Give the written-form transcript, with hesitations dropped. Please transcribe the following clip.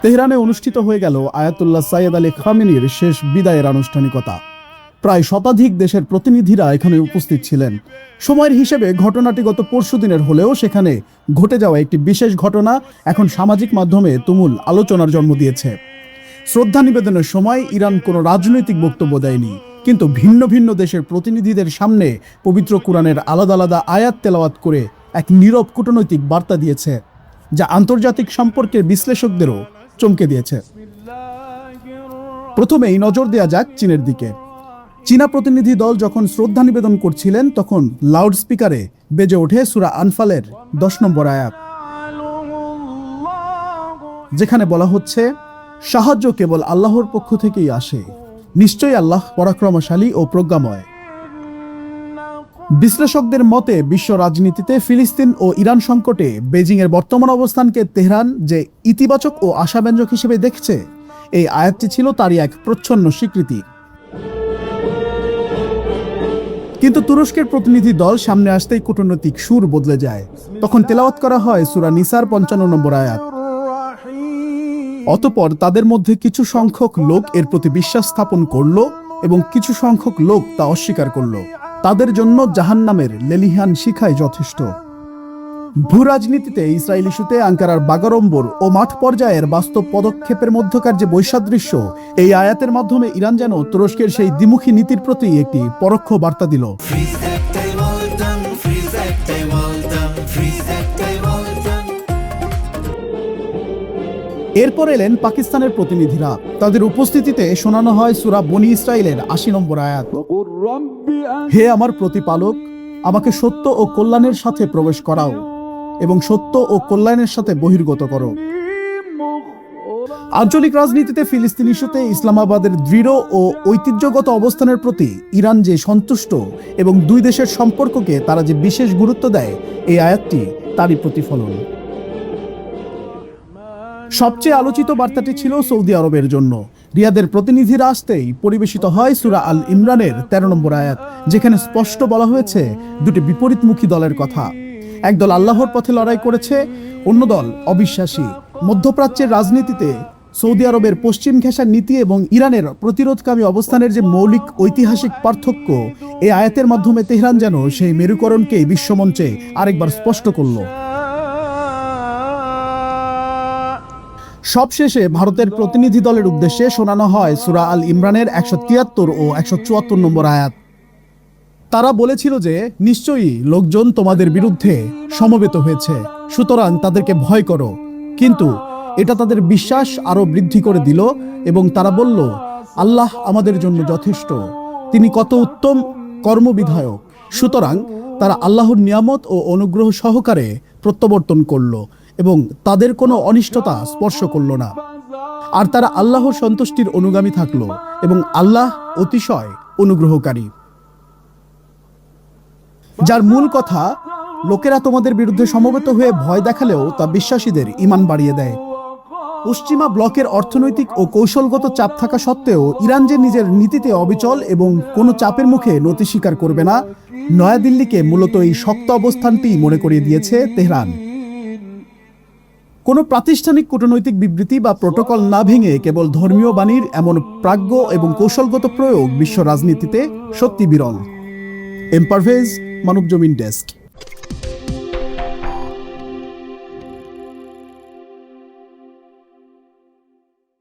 তেহরানে অনুষ্ঠিত হয়ে গেল আয়াতুল্লাহ সাইয়েদ আলী খামেনির শেষ বিদায়ের আনুষ্ঠানিকতা। প্রায় শতাধিক দেশের প্রতিনিধিরা এখানে উপস্থিত ছিলেন। সময়ের হিসেবে ঘটনাটি গত পরশুদিনের হলেও সেখানে ঘটে যাওয়া একটি বিশেষ ঘটনা এখন সামাজিক মাধ্যমে তুমুল আলোচনার জন্ম দিয়েছে। শ্রদ্ধা নিবেদনের সময় ইরান কোনো রাজনৈতিক বক্তব্য দেয়নি, কিন্তু ভিন্ন ভিন্ন দেশের প্রতিনিধিদের সামনে পবিত্র কুরআনের আলাদা আলাদা আয়াত তেলাওয়াত করে এক নীরব কূটনৈতিক বার্তা দিয়েছে, যা আন্তর্জাতিক সম্পর্কের বিশ্লেষকদেরও চমকে দিয়েছে। প্রথমেই নজর দেয়া যাক চীনের দিকে। চীনা প্রতিনিধি দল যখন শ্রদ্ধা নিবেদন করছিলেন তখন লাউডস্পিকারে বেজে ওঠে সূরা আনফালের 10 নম্বর আয়াত, যেখানে বলা হচ্ছে, সাহায্য কেবল আল্লাহর পক্ষ থেকেই আসে, নিশ্চয়ই আল্লাহ পরাক্রমশালী ও প্রজ্ঞাময়। বিশ্লেষকদের মতে বিশ্ব রাজনীতিতে ফিলিস্তিন ও ইরান সংকটে বেজিংয়ের বর্তমান অবস্থানকে তেহরান যে ইতিবাচক ও আশাব্যঞ্জক হিসেবে দেখছে, এই আয়াতটি ছিল তারই এক প্রচ্ছন্ন স্বীকৃতি। কিন্তু তুরস্কের প্রতিনিধি দল সামনে আসতেই কূটনৈতিক সুর বদলে যায়। তখন তেলাওয়াত করা হয় সূরা নিসার 55 নম্বর আয়াত। অতঃপর তাদের মধ্যে কিছু সংখ্যক লোক এর প্রতি বিশ্বাস স্থাপন করল এবং কিছু সংখ্যক লোক তা অস্বীকার করল। তাদের জন্য জাহান্নামের লেলিহান শিখাই যথেষ্ট। ভূ রাজনীতিতে ইসরায়েল ইস্যুতে আঙ্কারার বাগাড়ম্বর ও মাঠ পর্যায়ের বাস্তব পদক্ষেপের মধ্যকার যে বৈসাদৃশ্য, এই আয়াতের মাধ্যমে ইরান যেন তুরস্কের সেই দ্বিমুখী নীতির প্রতি একটি পরোক্ষ বার্তা দিল। এরপর এলেন পাকিস্তানের প্রতিনিধিরা। তাদের উপস্থিতিতে শোনানো হয় সূরা বনী ইসরাইলের 80 নম্বর আয়াত, হে আমার প্রতিপালক, আমাকে সত্য ও কল্যাণের সাথে প্রবেশ করাও এবং সত্য ও কল্যাণের সাথে বহির্গত করো। আঞ্চলিক রাজনীতিতে ফিলিস্তিন ইস্যুতে ইসলামাবাদের দৃঢ় ও ঐতিহ্যগত অবস্থানের প্রতি ইরান যে সন্তুষ্ট এবং দুই দেশের সম্পর্ককে তারা যে বিশেষ গুরুত্ব দেয়, এই আয়াতটি তারই প্রতিফলন। সবচেয়ে আলোচিত বার্তাটি ছিল সৌদি আরবের জন্য। রিয়াদের প্রতিনিধিরা আসতেই পরিবেশিত হয় সূরা আল ইমরানের 13 নম্বর আয়াত, যেখানে স্পষ্ট বলা হয়েছে দুটি বিপরীতমুখী দলের কথা। একদল আল্লাহর পথে লড়াই করেছে, অন্য দল অবিশ্বাসী। মধ্যপ্রাচ্যের রাজনীতিতে সৌদি আরবের পশ্চিম ঘেঁষার নীতি এবং ইরানের প্রতিরোধকামী অবস্থানের যে মৌলিক ঐতিহাসিক পার্থক্য, এই আয়াতের মাধ্যমে তেহরান যেন সেই মেরুকরণকে বিশ্বমঞ্চে আরেকবার স্পষ্ট করল। সবশেষে ভারতের প্রতিনিধি দলের উদ্দেশ্যে শোনানো হয় সূরা আল ইমরানের 173 ও 174 নম্বর আয়াত। তারা বলেছিল যে, নিশ্চয়ই লোকজন তোমাদের বিরুদ্ধে সমবেত হয়েছে, সুতরাং তাদেরকে ভয় করো। কিন্তু এটা তাদের বিশ্বাস আরো বৃদ্ধি করে দিল এবং তারা বলল, আল্লাহ আমাদের জন্য যথেষ্ট, তিনি কত উত্তম কর্মবিধায়ক। সুতরাং তারা আল্লাহর নিয়ামত ও অনুগ্রহ সহকারে প্রত্যাবর্তন করল এবং তাদের কোনো অনিষ্টতা স্পর্শ করল না। আর তারা আল্লাহর সন্তুষ্টির অনুগামী থাকল এবং আল্লাহ অতিশয় অনুগ্রহকারী। যার মূল কথা, লোকেরা তোমাদের বিরুদ্ধে সমবেত হয়ে ভয় দেখালেও তা বিশ্বাসীদের ঈমান বাড়িয়ে দেয়। পশ্চিমা ব্লকের অর্থনৈতিক ও কৌশলগত চাপ থাকা সত্ত্বেও ইরান যে নিজের নীতিতে অবিচল এবং কোনো চাপের মুখে নতি স্বীকার করবে না, নয়াদিল্লিকে মূলত এই শক্ত অবস্থানটি মনে করিয়ে দিয়েছে তেহরান। কোনো প্রাতিষ্ঠানিক কূটনৈতিক বিবৃতি বা প্রোটোকল না ভেঙে কেবল ধর্মীয় বাণীর এমন প্রাজ্ঞ এবং কৌশলগত প্রয়োগ বিশ্ব রাজনীতিতে সত্যি বিরল। M Parvez, Manabzamin desk.